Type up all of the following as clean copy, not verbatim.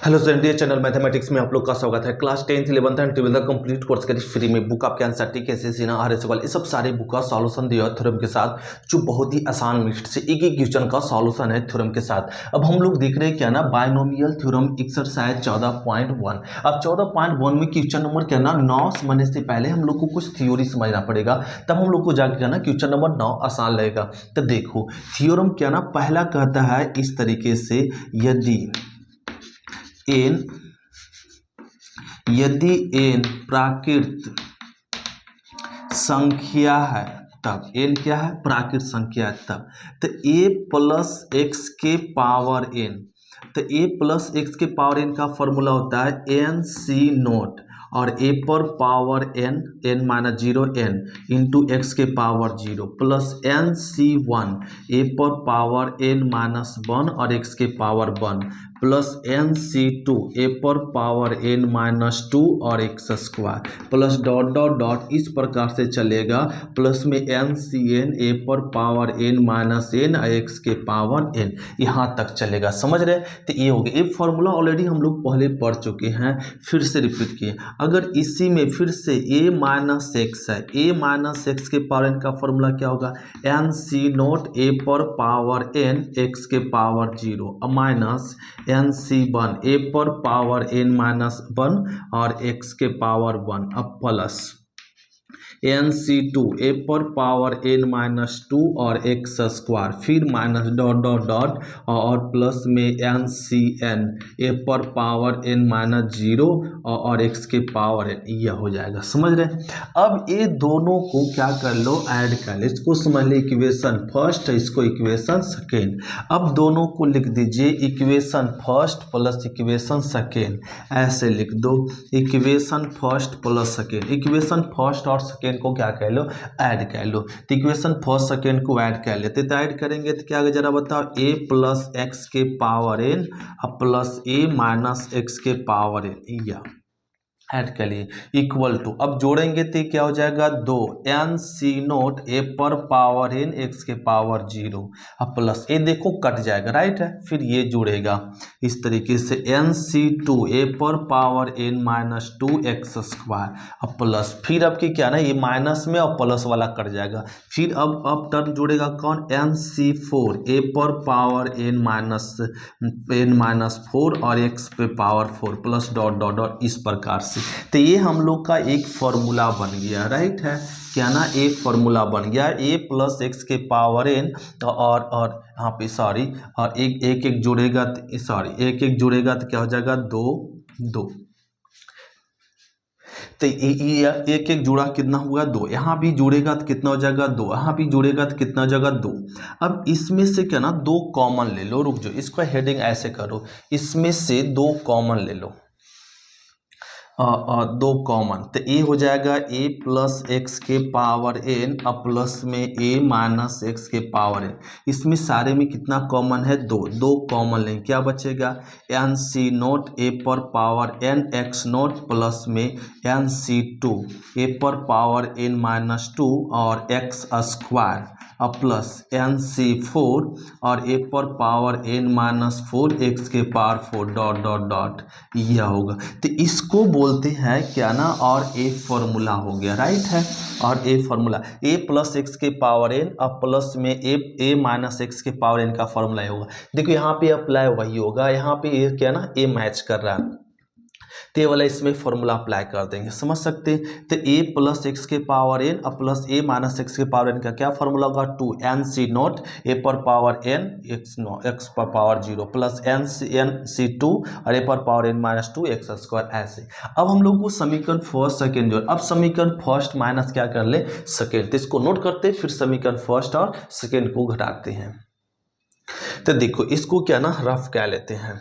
Hello sir, India channel mathematics में आप लोग का स्वागत है। Class 10th 11th and 12th complete course के फ्री में बुक आपके एनसीईआरटी के एसएससी ना आरएस वाले ये सब सारे बुक का सॉल्यूशन दिया है थ्योरम के साथ, जो बहुत ही आसान मेथड से एक एक क्वेश्चन का सॉल्यूशन है थ्योरम के साथ। अब हम लोग देख रहे हैं क्या ना, बायनोमियल थ्योरम एक्सरसाइज 14.1। अब 14.1 में क्वेश्चन नंबर क्या ना 9 समझने से पहले हम लोग को कुछ थ्योरी समझना पड़ेगा, तब हम लोग को जाके क्या ना क्वेश्चन नंबर 9 आसान लगेगा। तो देखो थ्योरम क्या ना, पहला कहता है इस तरीके से, यदि n प्राकृत संख्या है तब n क्या है, प्राकृत संख्या है तब, तो a प्लस एक्स के पावर n, तो a प्लस एक्स के पावर n का फॉर्मूला होता है एन सी नोट और a पर power n minus 0 n into x के power 0 plus N C 1 a पर पावर n माइनस 1 और x के power 1 plus N C 2 a पर पावर n माइनस 2 और x square plus dot dot dot इस प्रकार से चलेगा, प्लस में एन सी एन ए पर पावर n माइनस n और एक्स के पावर n, यहाँ तक चलेगा। समझ रहे? तो ये हो गया। ये फॉर्मूला ऑलरेडी हम लोग पहले पढ़ चुके हैं, फिर से रिपीट किए। अगर इसी में फिर से a माइनस एक्स है, a माइनस एक्स के पावर n का फॉर्मूला क्या होगा, एन सी नोट ए पर पावर n एक्स के पावर 0 माइनस एन सी 1 ए पर पावर n माइनस 1 और x के पावर 1 अब प्लस एन सी 2 ए पर पावर n माइनस 2 और एक्स स्क्वायर फिर माइनस डॉट डॉट डॉट और प्लस में एन सी एन ए पर पावर n माइनस 0 और x के पावर n, यह हो जाएगा। समझ रहे? अब ये दोनों को क्या कर लो, ऐड कर लो। इसको समझ लो इक्वेशन फर्स्ट, इसको इक्वेशन सेकेंड। अब दोनों को लिख दीजिए equation first plus equation second, ऐसे लिख दो equation first plus second. Equation first और सेकेंड को क्या कह लो, ऐड कर लो। तो इक्वेशन फर्स्ट सेकेंड को ऐड कर लेते, तो ऐड करेंगे तो क्या जरा बताओ, a प्लस एक्स के power n plus a minus x के पावर n, या ऐड कर लिए इक्वल टू, अब जोड़ेंगे तो क्या हो जाएगा, 2 एन सी नोट ए पर पावर n एक्स के पावर 0 अब प्लस ए देखो कट जाएगा, राइट है, फिर ये जुड़ेगा इस तरीके से एन सी 2 ए पर power n minus 2 x square अब प्लस, फिर अब की क्या ना, ये माइनस में और प्लस वाला कट जाएगा, फिर अब टर्म जुड़ेगा कौन, एन सी 4 ए पर पावर n माइनस 4 और एक्स पे power 4 plus dot dot dot इस प्रकार से। तो ये हम लोग का एक फॉर्मूला बन गया, राइट है, क्या ना, एक फॉर्मूला बन गया a प्लस एक्स के पावर n और यहाँ पे सॉरी, और एक जुड़ेगा, सॉरी एक जुड़ेगा तो क्या हो जाएगा, 2 तो एक जुड़ा कितना हुआ, 2, यहाँ भी जुड़ेगा तो कितना हो जाएगा, 2, यहाँ भी जुड़ेगा तो कितना हो जाएगा, 2। अब इसमें से क्या ना 2 कॉमन ले लो, रुक जाओ, इसको हेडिंग ऐसे करो, इसमें से 2 कॉमन ले लो, 2 कॉमन, तो ए हो जाएगा a प्लस एक्स के पावर n और प्लस में a माइनस एक्स के पावर n। इसमें सारे में कितना कॉमन है, 2 कॉमन लें, क्या बचेगा, एन सी नोट ए पर power n x note plus में एन सी 2 ए पर पावर n माइनस 2 और एक्स स्क्वायर और प्लस एन सी 4 और ए पर पावर n माइनस 4 एक्स के पावर 4 डॉट डॉट डॉट, यह होगा। तो इसको बोलते हैं क्या ना, और ए फॉर्मूला हो गया, राइट है, और a formula a plus x के पावर n और प्लस में a माइनस एक्स के पावर n का फॉर्मूला होगा। देखो यहाँ पे अप्लाई वही होगा, यहाँ पे ये क्या ना a मैच कर रहा है, तो ये वाला इसमें फॉर्मूला अप्लाई कर देंगे, समझ सकते हैं। तो a प्लस एक्स के पावर n और प्लस a माइनस एक्स के पावर n का क्या फॉर्मूला होगा, 2 एन सी नोट ए पर पावर n एक्स पर पावर 0 प्लस एन सी 2 और ए पर power n minus 2 x square, ऐसे। अब हम लोग को समीकरण फर्स्ट सेकेंड जो, अब समीकरण फर्स्ट माइनस क्या कर ले, सेकेंड, तो इसको नोट करते फिर समीकरण फर्स्ट और सेकेंड को घटाते हैं। तो देखो इसको क्या ना रफ क्या लेते हैं,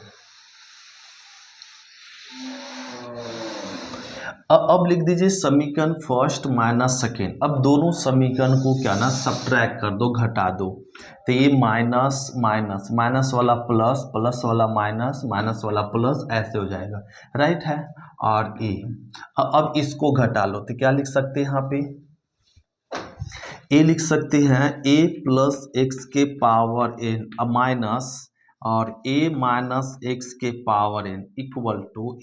अब लिख दीजिए समीकरण फर्स्ट माइनस सेकेंड। अब दोनों समीकरण को क्या ना सब्ट्रैक्ट कर दो, घटा दो, तो ये माइनस माइनस, माइनस वाला प्लस, प्लस वाला माइनस, माइनस वाला प्लस, ऐसे हो जाएगा, राइट है। और ए अब इसको घटा लो, तो क्या लिख सकते हैं यहाँ पे, ए लिख सकते हैं a प्लस एक्स के पावर n माइनस और a माइनस एक्स के पावर n इक्वल टू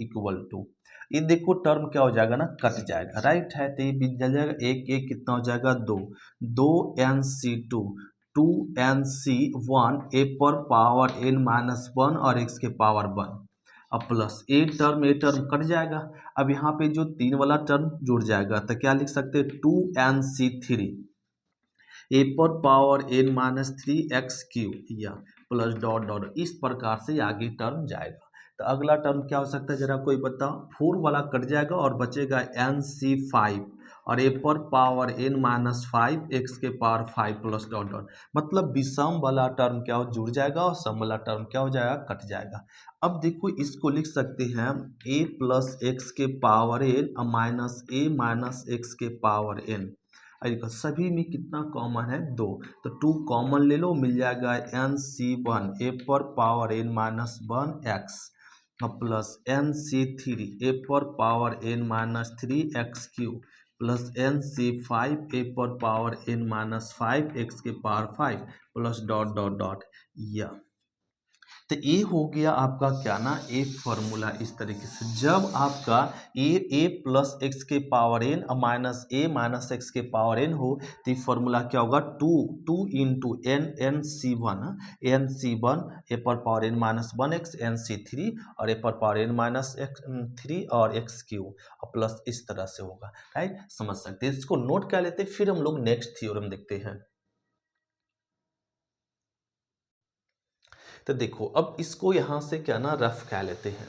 ये देखो टर्म क्या हो जाएगा ना, कट जाएगा, राइट है। तो ये बीत जाएगा, एक एक कितना हो जाएगा, दो NC2 2NC1 a पर पावर n माइनस वन और x के पावर वन, अब प्लस ए टर्म कट जाएगा। अब यहाँ पे जो 3 वाला टर्म जुड़ जाएगा तो क्या लिख सकते हैं, 2NC3 ए पर power n minus three x Q या प्लस डॉट डॉट, इस प्रकार से आगे टर्म जाएगा। तो अगला टर्म क्या हो सकता है जरा कोई बताओ, 4 वाला कट जाएगा और बचेगा NC5 और ए पर power n minus five x के पावर 5 प्लस डॉट डॉट, मतलब विषम वाला टर्म क्या हो जुड़ जाएगा और सम वाला टर्म क्या हो जाएगा, कट जाएगा। अब देखो इसको लिख सकते हैं a प्लस एक्स के power n minus a minus x के पावर n, सभी में कितना कॉमन है, 2, तो 2 कॉमन ले लो, मिल जाएगा NC1 ए पर power n minus one x plus NC3 a पर power n minus three x cube plus NC5 a पर power n minus five x के power 5 plus dot dot dot या। तो ये हो गया आपका क्या ना, ए फॉर्मूला। इस तरीके से जब आपका ए प्लस एक्स के power n minus a minus x के पावर एन हो तो ये फॉर्मूला क्या होगा, two into N C one a पर power n minus one x NC3 और ए पर पावर एन माइनस एक्स 3 और एक्स क्यू प्लस, इस तरह से होगा, राइट, समझ सकते हैं। इसको नोट कर लेते हैं, फिर हम लोग नेक्स्ट थ्योरम देखते हैं। तो देखो अब इसको यहां से क्या ना रफ कह लेते हैं।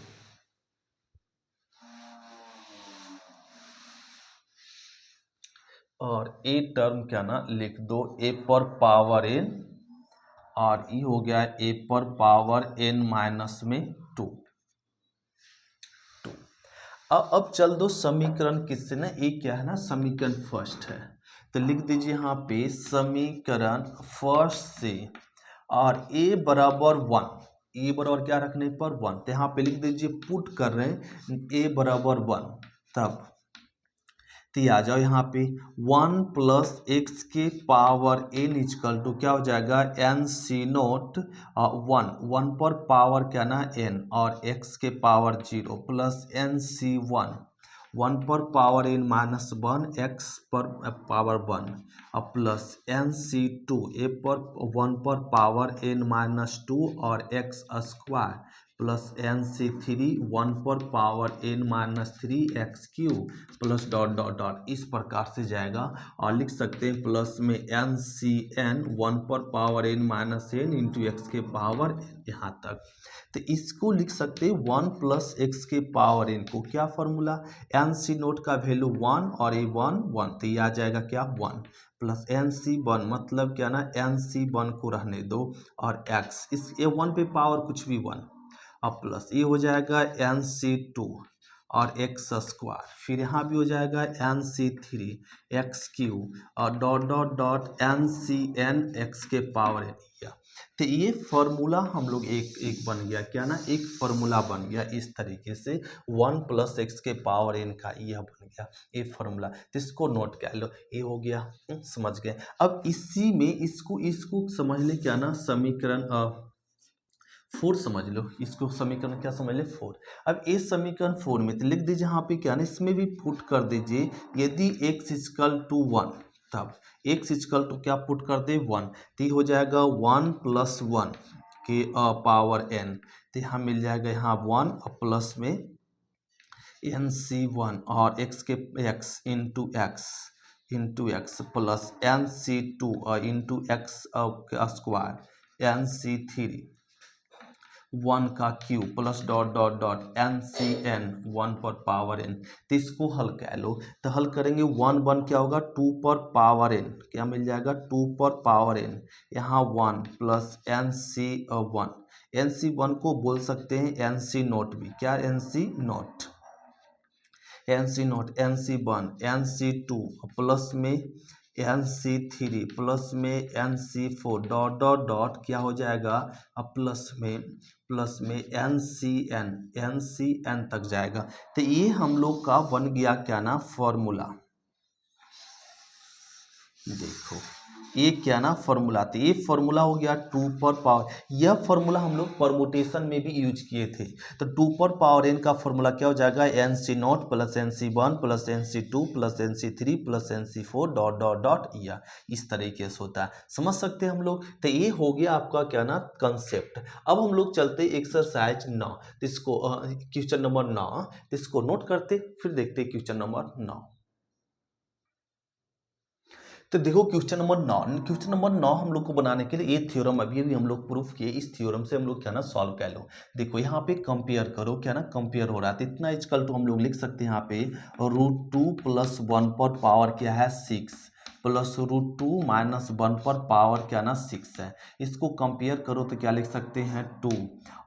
और ए टर्म क्या ना लिख दो, ए पर पावर n और ये हो गया ए पर पावर n माइनस में 2। अब चल दो समीकरण किससे ना, ये क्या है ना समीकरण फर्स्ट है, तो लिख दीजिए यहाँ पे समीकरण फर्स्ट से, और a बराबर 1, ए बराबर क्या रखने पर 1, तो यहाँ पे लिख दीजिए पुट कर रहे हैं a बराबर 1, तब तो आ जाओ यहाँ पे 1 प्लस एक्स के पावर n इजकल टू क्या हो जाएगा, NC0 वन पर पावर क्या ना n और x के पावर 0 प्लस NC1 1 पर power n minus one x पर पावर 1 और प्लस NC2 ए पर 1 पर पावर n माइनस 2 और x स्क्वायर प्लस NC3 1 पर power n minus three x cube plus dot dot dot, इस प्रकार से जाएगा। और लिख सकते हैं प्लस में NCn 1 पर power n minus N into x के पावर यहाँ तक। तो इसको लिख सकते हैं 1 प्लस एक्स के पावर n को क्या फॉर्मूला, NC0 का वैल्यू 1 और ये 1 1, तो ये आ जाएगा क्या 1 प्लस NC1 मतलब क्या ना NC1 को रहने दो और x, इस ये 1 पे पावर कुछ भी 1 अब प्लस ये हो जाएगा NC2 और एक्स स्क्वायर, फिर यहाँ भी हो जाएगा NC3 एक्स क्यू और dot dot dot NCn x के पावर n। तो ये फॉर्मूला हम लोग एक बन गया क्या ना, एक फॉर्मूला बन गया इस तरीके से 1 प्लस एक्स के पावर n का यह बन गया ये फॉर्मूला। तो इसको नोट कर लो, ये हो गया, समझ गए। अब इसी में इसको समझ ले क्या ना समीकरण 4 समझ लो, इसको समीकरण क्या समझ ले 4। अब इस समीकरण 4 में तो लिख दीजिए यहाँ पे क्या ना, इसमें भी पुट कर दीजिए यदि x इजकल टू 1 तब x इजकल टू क्या पुट कर दे 1, तो हो जाएगा 1 प्लस 1 के पावर n, तो यहाँ मिल जाएगा यहाँ 1 और प्लस में NC1 और x के x into x plus NC2 और इंटू एक्स स्क्वायर NC3 1 का Q plus dot dot dot NCn 1 पर पावर n। तो इसको हल कर लो, तो हल करेंगे 1 1 क्या होगा 2 पर पावर n, क्या मिल जाएगा 2 पर पावर n, यहाँ 1 प्लस NC1 को बोल सकते हैं NC0 भी, क्या NC0 NC1 NC2 प्लस में NC3 प्लस में NC4 डॉट डॉट डॉट क्या हो जाएगा, अब प्लस में NCn तक जाएगा। तो ये हम लोग का बन गया क्या ना फॉर्मूला। देखो ये क्या ना फॉर्मूला, तो ये फॉर्मूला हो गया 2 पर पावर। यह फॉर्मूला हम लोग परमुटेशन में भी यूज किए थे। तो 2 पर पावर n का फॉर्मूला क्या हो जाएगा, N C nought plus N C one plus N C two plus N C three plus N C four dot dot dot, या इस तरीके से होता है। समझ सकते हैं हम लोग। तो ये हो गया आपका क्या ना कंसेप्ट। अब हम लोग चलते एक्सरसाइज 9, तो इसको क्वेश्चन नंबर 9, तो इसको नोट करते फिर देखते क्वेश्चन नंबर 9। तो देखो क्वेश्चन नंबर 9 हम लोग को बनाने के लिए ये थ्योरम अभी अभी हम लोग प्रूफ किए, इस थ्योरम से हम लोग क्या ना सॉल्व कर लो। देखो यहाँ पे कंपेयर करो, क्या ना कंपेयर हो रहा है, तो इतना इक्वल टू हम लोग लिख सकते हैं यहाँ पे √2 प्लस 1 पर पावर क्या है 6 प्लस √2 माइनस 1 पर पावर क्या ना 6 है। इसको कंपेयर करो तो क्या लिख सकते हैं 2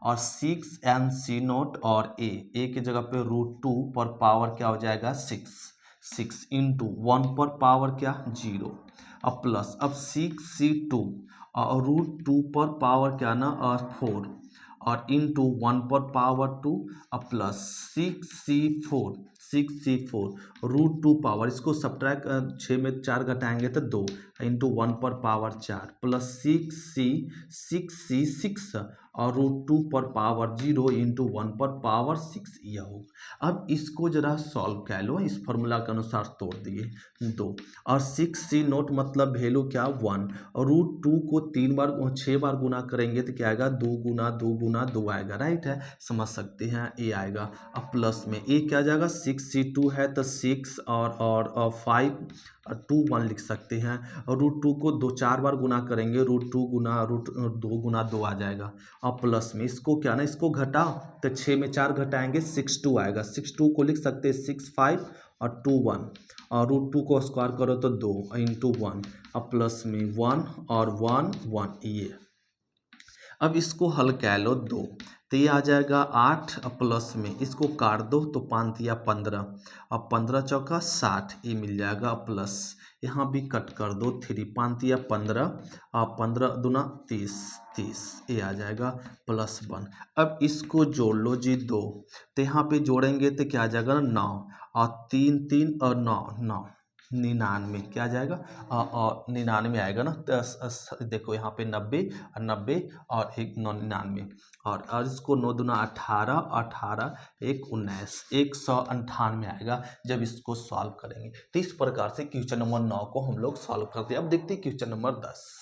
और 6 एन सी नोट और ए की जगह पे √2 पर पावर क्या हो जाएगा 6 इंटू 1 पर पावर क्या 0, अब प्लस अब 6c2 और √2 पर पावर क्या ना 4 और इंटू 1 पर पावर 2 अब प्लस 6c4 √2 पावर, इसको सब्ट्रैक्ट 6 में 4 घटाएंगे तो 2 इंटू 1 पर पावर 4 प्लस 6c6 और √2 पर पावर 0 इंटू 1 पर पावर 6, यह होगा। अब इसको जरा सॉल्व कर लो, इस फॉर्मूला के अनुसार तोड़ दिए 2 और 6c नोट मतलब वैल्यू क्या 1 और √2 को 6 बार गुना करेंगे तो क्या आएगा 2 गुना 2 गुना 2 आएगा, राइट है, समझ सकते हैं। ए आएगा, अब प्लस में ए क्या जाएगा 6c2 है तो 6 और 5 और 2 1 लिख सकते हैं और √2 को 4 बार गुना करेंगे √2 गुना √2 गुना 2 आ जाएगा और प्लस में इसको क्या ना इसको घटाओ तो 6 में 4 घटाएंगे 6 2 आएगा, 6 2 को लिख सकते हैं 6 5 और 2 1 और √2 को स्क्वायर करो तो 2 इंटू 1 और प्लस में 1 और 1 1, ये अब इसको हल कर लो 2 तो ये आ जाएगा 8 प्लस में इसको काट दो तो 5 या 15 और 15 चौका 60, ये मिल जाएगा प्लस यहाँ भी कट कर दो 3 5 या 15 और 15 दूना 30 ये आ जाएगा प्लस 1। अब इसको जोड़ लो जी 2, तो यहाँ पे जोड़ेंगे तो क्या आ जाएगा 9 और 3 3 और 9 9 99, क्या जाएगा और 99 आएगा ना। देखो यहाँ पे 90 और 90 और 99 और इसको 9 दूना 18 18 1 19 198 आएगा जब इसको सॉल्व करेंगे। तो इस प्रकार से क्वेश्चन नंबर 9 को हम लोग सॉल्व करते हैं। अब देखते हैं क्वेश्चन नंबर 10।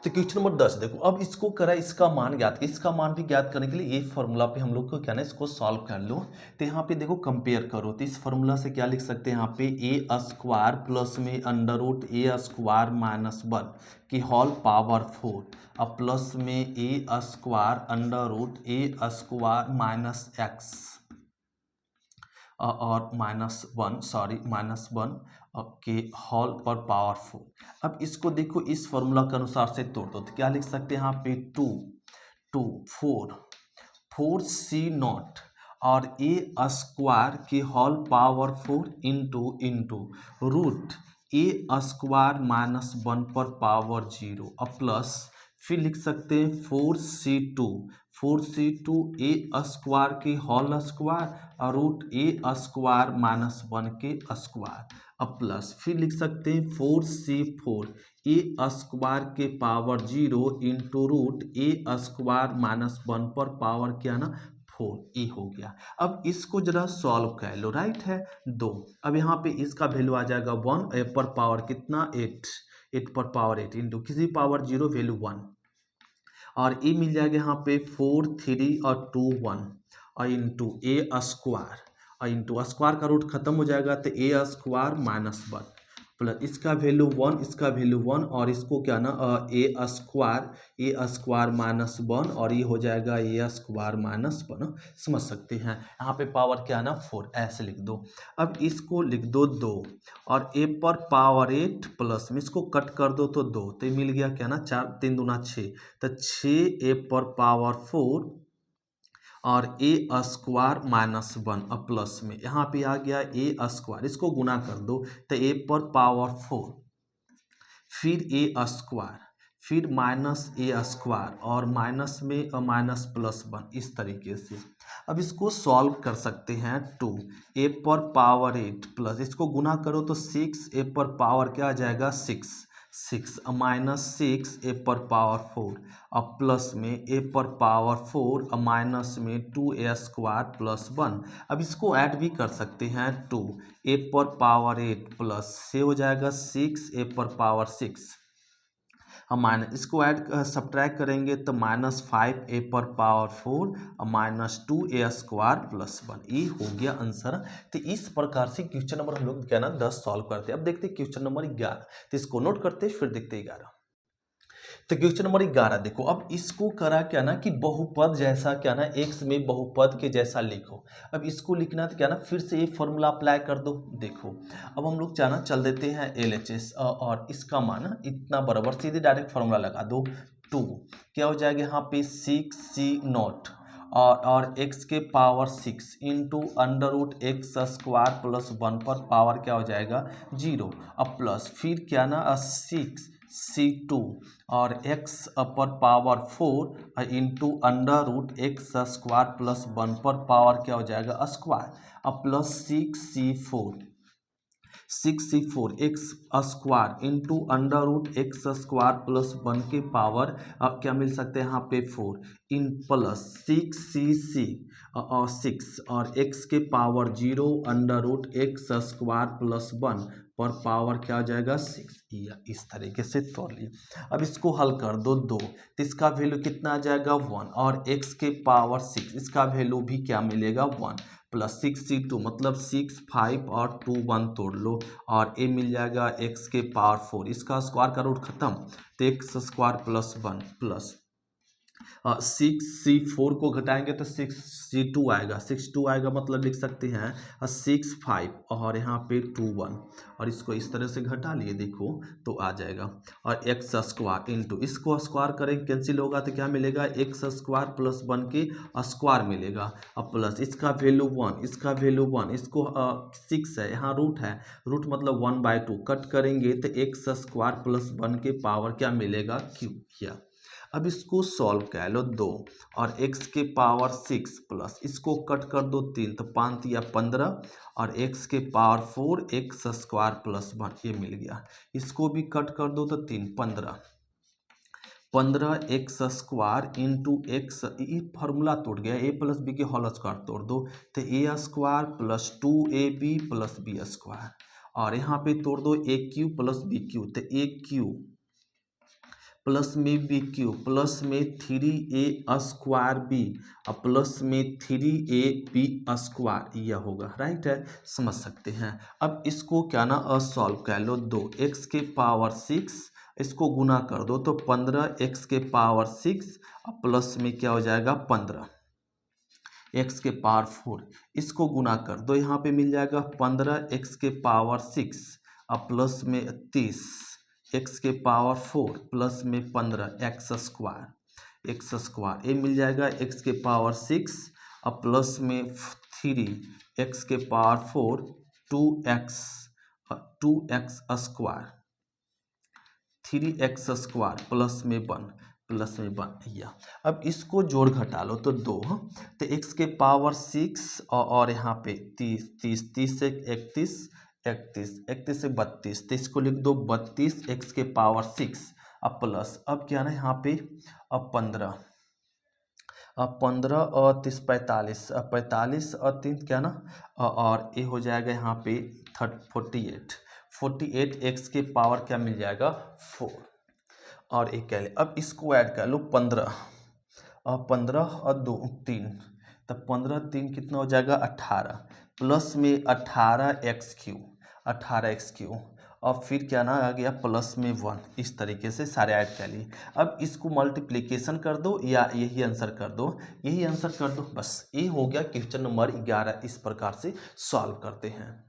तो क्वेश्चन नंबर 10 देखो, अब इसको करा इसका मान ज्ञात, इसका मान भी ज्ञात करने के लिए ये फॉर्मूला पे हम लोग को क्या ना इसको सॉल्व कर लो। तो यहाँ पे देखो कंपेयर करो तो इस फॉर्मूला से क्या लिख सकते हैं यहाँ पे ए स्क्वायर प्लस में √a² माइनस 1 की होल पावर 4 और प्लस में ए स्क्वायर √a² माइनस x और -1 के होल पर पावर 4। अब इसको देखो इस फॉर्मूला के अनुसार से तोड़ दो तो क्या लिख सकते हैं यहाँ पे 4c0 और a² की whole power 4 into √a² minus 1 पर पावर 0 और प्लस फिर लिख सकते हैं 4c2 a² की होल स्क्वायर और √a² माइनस 1 के स्क्वायर अब प्लस फिर लिख सकते हैं 4c4 a² के पावर 0 इंटू √a² माइनस 1 पर पावर क्या ना 4, ए हो गया। अब इसको जरा सॉल्व कर लो, राइट है 2। अब यहाँ पे इसका वैल्यू आ जाएगा 1 ए पर पावर कितना 8 पर पावर 8 इंटू किसी पावर 0 वैल्यू 1 और ये मिल जाएगा यहाँ पे 4 3 और 2 1 और इंटू a² और इंटू स्क्वायर का रूट खत्म हो जाएगा तो a² माइनस 1 प्लस इसका वैल्यू 1 इसका वैल्यू 1 और इसको क्या ना a² माइनस 1 और ये हो जाएगा a² माइनस 1, समझ सकते हैं। यहाँ पे पावर क्या ना 4 ऐसे लिख दो। अब इसको लिख दो 2 और a पर पावर 8 प्लस में इसको कट कर दो तो 2 तो मिल गया क्या ना 4 3 दूना 6 तो 6 a पर पावर 4 और a² माइनस 1 अब प्लस में यहाँ पे आ गया a², इसको गुना कर दो तो a पर पावर 4 फिर a² फिर माइनस a² और माइनस में माइनस प्लस 1, इस तरीके से। अब इसको सॉल्व कर सकते हैं 2 a पर पावर 8 प्लस इसको गुना करो तो 6 a पर पावर क्या आ जाएगा 6 6 माइनस 6 ए पर पावर 4 अब प्लस में ए पर पावर 4 माइनस में 2a² प्लस 1। अब इसको ऐड भी कर सकते हैं 2 ए पर पावर 8 प्लस से हो जाएगा 6 ए पर पावर 6। हम माइनस इसको ऐड सब्ट्रैक्ट करेंगे तो -5 ए पर पावर 4 और -2a² प्लस 1। ये हो गया आंसर। तो इस प्रकार से क्वेश्चन नंबर हम लोग क्या ना 10 सॉल्व करते हैं। अब देखते हैं क्वेश्चन नंबर 11। तो इसको नोट करते हैं फिर देखते हैं 11। तो क्वेश्चन नंबर 11 देखो, अब इसको करा क्या ना कि बहुपद जैसा क्या ना x में बहुपद के जैसा लिखो। अब इसको लिखना तो क्या ना फिर से ये फॉर्मूला अप्लाई कर दो। देखो अब हम लोग क्या ना चल देते हैं LHS और इसका मान इतना बराबर सीधे डायरेक्ट फॉर्मूला लगा दो 2 क्या हो जाएगा यहाँ पे 6c0 और x के पावर 6 इंटू √x² प्लस 1 पर पावर क्या हो जाएगा 0। अब प्लस फिर क्या ना 6c2 और x पर पावर 4 इंटू √x² प्लस 1 पर पावर क्या हो जाएगा स्क्वायर। अब plus 6c4 x² into √x² plus 1 के पावर अब क्या मिल सकते हैं यहाँ पे 4 इन प्लस 6cc और 6 और x के पावर 0 √x² प्लस 1 पर पावर क्या हो जाएगा 6। इस तरीके से तोड़ लिए। अब इसको हल कर दो 2 तो इसका वैल्यू कितना आ जाएगा 1 और x के पावर 6 इसका वैल्यू भी क्या मिलेगा 1 प्लस 6c2 मतलब 6 5 और 2 1 तोड़ लो और ए मिल जाएगा x के पावर 4 इसका स्क्वायर का रूट खत्म तो x² प्लस 1 प्लस 6c4 को घटाएंगे तो 6c2 आएगा 6 आएगा मतलब लिख सकते हैं 6 5 और यहाँ पे 2 1 और इसको इस तरह से घटा लिए देखो तो आ जाएगा और x² इंटू इसको स्क्वायर करें कैंसिल होगा तो क्या मिलेगा x² प्लस 1 के स्क्वायर मिलेगा। अब प्लस इसका वैल्यू 1 इसका वैल्यू 1 इसको 6 है यहाँ रूट है रूट मतलब 1/2 कट करेंगे तो x² प्लस 1 के पावर क्या मिलेगा क्यू किया। अब इसको सॉल्व कर लो 2 और x के पावर 6 प्लस इसको कट कर दो 3 तो 5 या 15 और x के पावर 4 x² प्लस 1 ये मिल गया। इसको भी कट कर दो तो 3 15 x² इंटू एक्स ये फार्मूला टूट गया a प्लस बी के होल स्क्वायर तोड़ दो तो a² plus 2ab plus b² और यहाँ पे तोड़ दो a³ प्लस b³ तो a³ प्लस में b³ प्लस में 3a² और प्लस में 3ab² यह होगा राइट है समझ सकते हैं। अब इसको क्या ना सॉल्व कर लो 2 x के पावर 6 इसको गुना कर दो तो 15 x के पावर 6 और प्लस में क्या हो जाएगा 15 x के पावर 4 इसको गुना कर दो यहाँ पे मिल जाएगा 15 x के पावर 6 और प्लस में 30 x के पावर 4 प्लस में 15 x² ये मिल जाएगा x के पावर 6 और प्लस में 3 x के पावर 4 2x² 3x² प्लस में 1 या। अब इसको जोड़ घटा लो तो 2 तो x के पावर 6 और यहाँ पे 30 से 31 से 32 तो इसको लिख दो 32 x के पावर 6 अब प्लस अब क्या ना यहाँ पे अब 15 और 30 45 और 3 क्या ना और ये हो जाएगा यहाँ पे 48 x के पावर क्या मिल जाएगा 4 और एक कह ले। अब इसको ऐड कर लो 15 और 2 3 तब 15 3 कितना हो जाएगा 18 प्लस में 18x³ और फिर क्या ना आ गया प्लस में 1 इस तरीके से सारे ऐड कर लिए। अब इसको मल्टीप्लिकेशन कर दो या यही आंसर कर दो बस ये हो गया क्वेश्चन नंबर 11। इस प्रकार से सॉल्व करते हैं।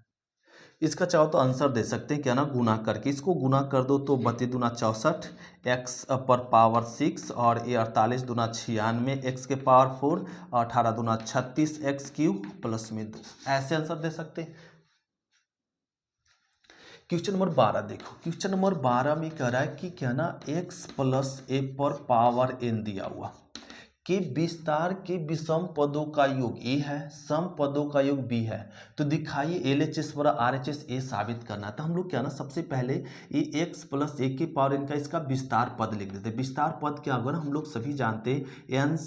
इसका चाहो तो आंसर दे सकते हैं क्या ना गुना करके इसको गुना कर दो तो 32 दूना 64 x पर पावर 6 और ये 48 दूना 96 x के पावर 4 और 18 दूना 36 x³ प्लस में 2 ऐसे आंसर दे सकते हैं। क्वेश्चन नंबर 12 देखो क्वेश्चन नंबर 12 में कह रहा है कि क्या ना x प्लस a पर पावर n दिया हुआ कि विस्तार के विषम पदों का योग ए है, सम पदों का योग बी है। तो दिखाइए LHS बराबर RHS ए साबित करना। तो हम लोग क्या ना सबसे पहले ये x प्लस ए के पावर एन का इसका विस्तार पद लिख देते हैं। विस्तार पद क्या होगा ना, हम लोग सभी जानते हैं एन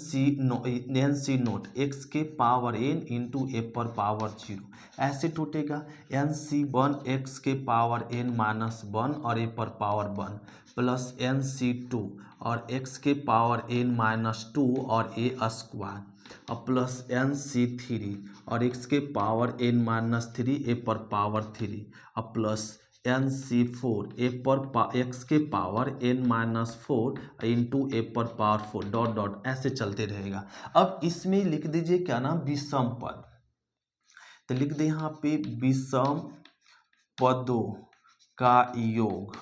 सी नोट एक्स के पावर एन इंटू ए पर पावर 0 ऐसे टूटेगा। NC1 एक्स के पावर n माइनस 1 और ए पर पावर 1 प्लस NC2 और x के पावर n माइनस 2 और ए स्क्वायर और प्लस NC3 और x के पावर n माइनस 3 ए पर पावर 3 और प्लस NC4 ए पर x के पावर n माइनस 4 इंटू ए पर पावर 4 डॉट डॉट ऐसे चलते रहेगा। अब इसमें लिख दीजिए क्या ना विषम पद। तो लिख दे यहाँ पे विषम पदों का योग।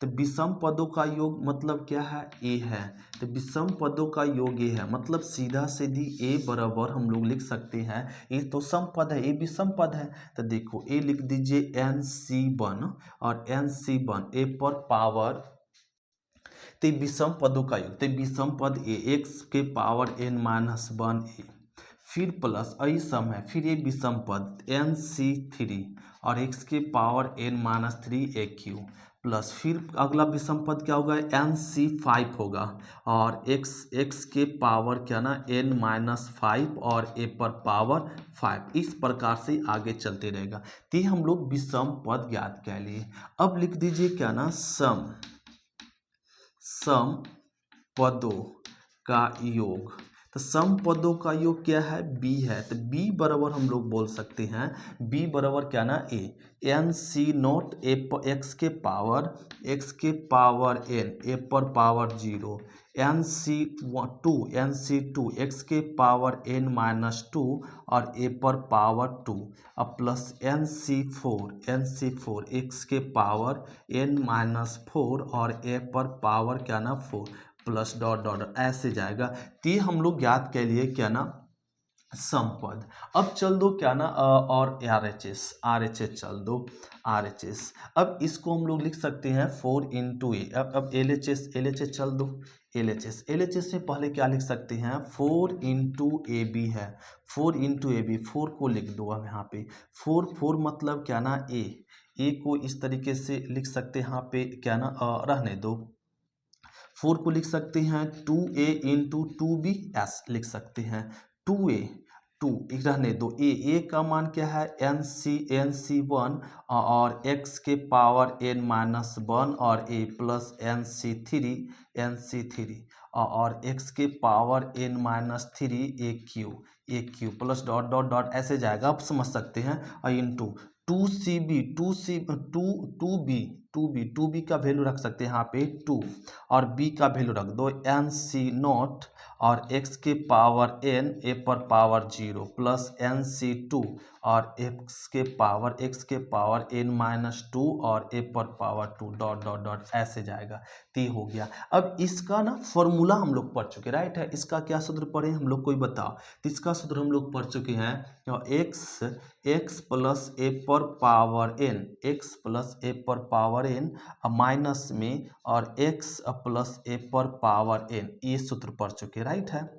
तो विषम पदों का योग मतलब क्या है, ए है। तो विषम पदों का योग ए है, मतलब सीधा सीधी ए बराबर हम लोग लिख सकते हैं, ए तो सम पद है, ए विषम पद है। तो देखो ए लिख दीजिए NC1 और NC1 ए पर पावर, तो विषम पदों का योग। तो विषम पद ए एक्स के पावर n माइनस 1 ए, फिर प्लस आई सम है, फिर ये विषम पद NC3 और x के power n minus 3 a cube plus फिर अगला विषम पद क्या होगा NC5 होगा और x के पावर क्या ना n माइनस 5 और a पर पावर 5। इस प्रकार से आगे चलते रहेगा। तो हम लोग विषम पद ज्ञात कर लिए। अब लिख दीजिए क्या ना सम पदों का योग। तो सम पदों का योग क्या है, बी है। तो बी बराबर हम लोग बोल सकते हैं, बी बराबर क्या ना ए NC0 एक्स के पावर n ए पर पावर 0 NC2 एक्स के पावर n माइनस 2 और ए पर पावर 2 अब प्लस NC4 एक्स के पावर n माइनस 4 और ए पर पावर क्या ना 4 प्लस डॉट डॉट ऐसे जाएगा। तो हम लोग ज्ञात के लिए क्या ना समपद। अब चल दो क्या ना और RHS चल दो RHS। अब इसको हम लोग लिख सकते हैं 4 इंटू ए। अब LHS चल दो LHS से पहले क्या लिख सकते हैं 4 इंटू ए बी है, 4 इंटू ए बी, 4 को लिख दो। अब यहाँ पे 4 मतलब क्या ना ए को इस तरीके से लिख सकते हैं, यहाँ पे क्या ना रहने दो। 4 को लिख सकते हैं 2a इंटू 2b एस लिख सकते हैं 2a 2 रहने दो। ए का मान क्या है NC1 और x के पावर n माइनस 1 और a प्लस NC3 और x के power n minus 3 a cube plus dot dot dot ऐसे जाएगा। आप समझ सकते हैं। और इंटू 2b का वैल्यू रख सकते हैं यहाँ पे 2 और b का वैल्यू रख दो NC0 और x के पावर n ए पर पावर 0 प्लस NC2 और x के पावर n माइनस 2 और ए पर पावर 2 डॉट डॉट डॉट ऐसे जाएगा। तो हो गया। अब इसका ना फॉर्मूला हम लोग पढ़ चुके, राइट है। इसका क्या सूत्र पढ़े हम लोग, कोई बताओ। तो इसका सूत्र हम लोग पढ़ चुके हैं x प्लस ए पर पावर n माइनस में और x प्लस ए पर पावर n, ये सूत्र पढ़ चुके, राइट है।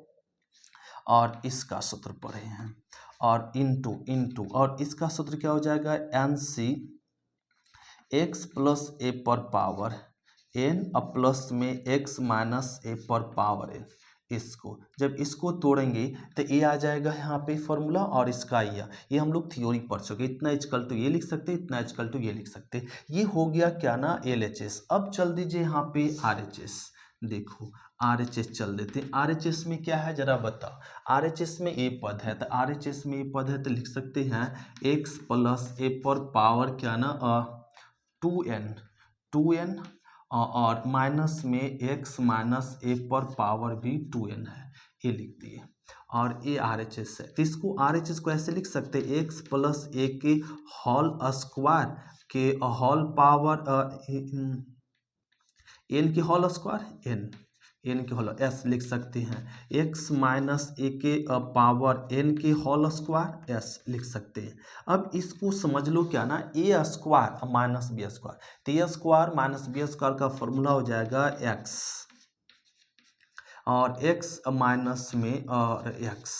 और इसका सूत्र पढ़े हैं और इंटू और इसका सूत्र क्या हो जाएगा NC x प्लस ए पर पावर n प्लस में x माइनस ए पर पावर n। इसको जब इसको तोड़ेंगे तो ये आ जाएगा यहाँ पे फॉर्मूला और इसका ये हम लोग थ्योरी पढ़ चुके। इतना इक्वल टू ये लिख सकते, इतना इक्वल टू ये लिख सकते। ये हो गया क्या ना LHS। अब चल दीजिए यहाँ पे RHS। देखो RHS चल देते हैं। RHS में क्या है जरा बताओ। RHS में ए पद है, तो RHS में ए पद है तो लिख सकते हैं x प्लस ए पर पावर क्या ना 2n और माइनस में x माइनस ए पर पावर भी 2n है, ये लिख दिए। और ये RHS है। तो इसको RHS को ऐसे लिख सकते हैं x प्लस ए के होल स्क्वायर के होल पावर n के होल स्क्वायर n के होल s लिख सकते हैं। x माइनस ए के पावर n के होल स्क्वायर s लिख सकते हैं। अब इसको समझ लो क्या ना a square minus B square. तो a square minus B square का फॉर्मूला हो जाएगा x और x माइनस में और x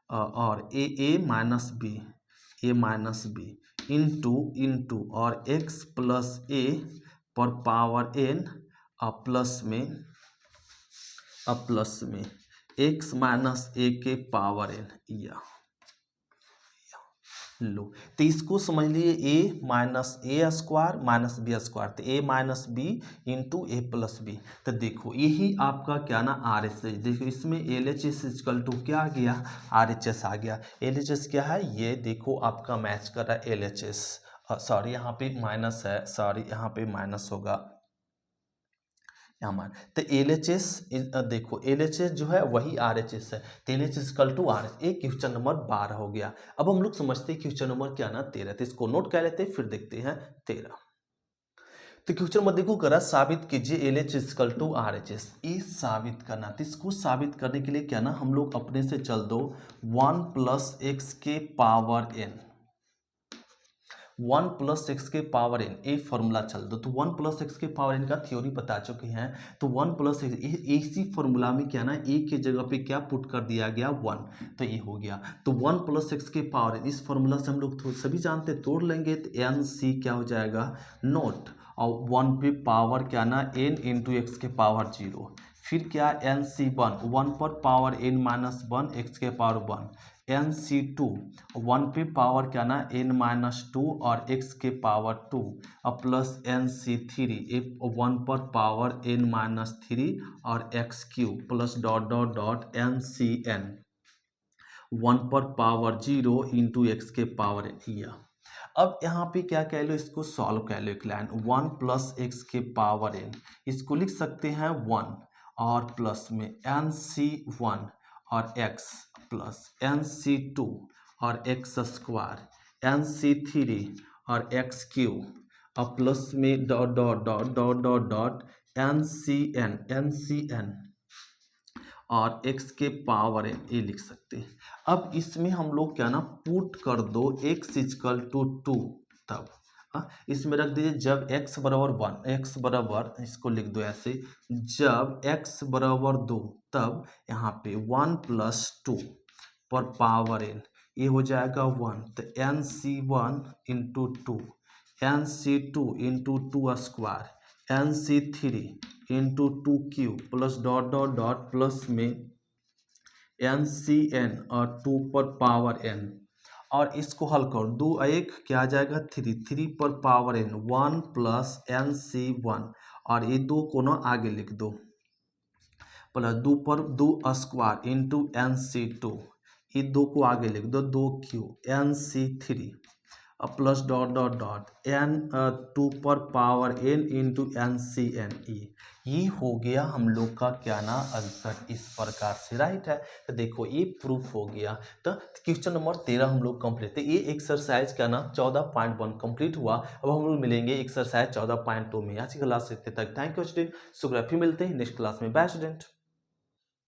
और ए माइनस बी इंटू और x प्लस ए पर पावर n प्लस में x माइनस ए के पावर n या लो। तो इसको समझ लिए a minus A square minus B square, तो a minus B into A plus B. तो देखो यही आपका क्या ना आर एच एस, देखो इसमें L H S equal to क्या आ गया, आर एच एस आ गया। एल एच एस क्या है, ये देखो आपका मैच कर रहा है एल एच एस, सॉरी यहाँ पे माइनस है, सॉरी यहाँ पे माइनस होगा यहाँ मान। तो एल एच एस देखो एल एच एस जो है वही आर एच एस है, तो L H S equal to R H. एक क्वेश्चन नंबर 12 हो गया। अब हम लोग समझते हैं क्वेश्चन नंबर क्या ना 13, तो इसको नोट कर लेते हैं फिर देखते हैं 13। तो क्वेश्चन नंबर देखो करा, साबित कीजिए L H equal to R H S. ये साबित करना, तो इसको साबित करने के लिए क्या ना हम लोग अपने से चल दो 1 प्लस एक्स के पावर एन, 1 प्लस एक्स के पावर एन, ये फॉर्मूला चल दो। तो 1 प्लस एक्स के पावर एन का थ्योरी बता चुके हैं। तो 1 प्लस एक्स इसी फॉर्मूला में क्या ना ए के जगह पे क्या पुट कर दिया गया 1, तो ये हो गया। तो 1 प्लस एक्स के पावर एन, इस फॉर्मूला से हम लोग सभी जानते हैं, तोड़ लेंगे तो एन सी क्या हो जाएगा नोट, और 1 पे पावर क्या ना एन इंटू एक्स के पावर 0, फिर क्या एन सी 1 पर पावर एन माइनस 1 एक्स के पावर 1, एन सी 2 1 पे पावर क्या ना एन माइनस 2 और x के पावर 2 और प्लस एन सी 3 1 पर पावर एन माइनस 3 और x cube plus dot dot dot N C N 1 पर पावर 0 इंटू एक्स के पावर एन। अब यहाँ पे क्या कह लो, इसको सॉल्व कह लो। एक लाइन 1 प्लस एक्स के पावर एन, इसको लिख सकते हैं 1 और प्लस में एन सी 1 और x प्लस एन सी 2 और एक्स स्क्वायर एन सी 3 और एक्स क्यूब और प्लस में dot dot dot dot dot dot N C N और x के पावर एन, ये लिख सकते हैं। अब इसमें हम लोग क्या ना पुट कर दो x इक्वल टू 2, तब इसमें रख दीजिए जब x बराबर 1, x बराबर इसको लिख दो ऐसे, जब x बराबर 2 तब यहाँ पे 1 प्लस 2 पर पावर n, ये हो जाएगा 1, तो N C 1 into 2 N C 2 into 2 square N C 3 into 2 cube plus dot dot dot plus में एन सी एन और 2 पर पावर n, और इसको हल करो, 2 1 क्या आ जाएगा 3, 3 पर power n 1 plus N C 1 और ये 2 को ना आगे लिख दो, प्लस 2 पर 2 स्क्वायर इंटू एन सी 2, ये 2 को आगे लिख दो 2 cube N C 3 plus dot dot dot N 2 पर power n into N C N ई। ये हो गया हम लोग का क्या ना आंसर, इस प्रकार से राइट है। तो देखो ये प्रूफ हो गया। तो क्वेश्चन नंबर 13 हम लोग कंप्लीट थे। ये एक्सरसाइज क्या ना 14.1 कंप्लीट हुआ। अब हम लोग मिलेंगे एक्सरसाइज 14.2 में। आज की क्लास इतने तक। थैंक यू स्टूडेंट, शुक्रिया, फिर मिलते हैं नेक्स्ट क्लास में। Bye student.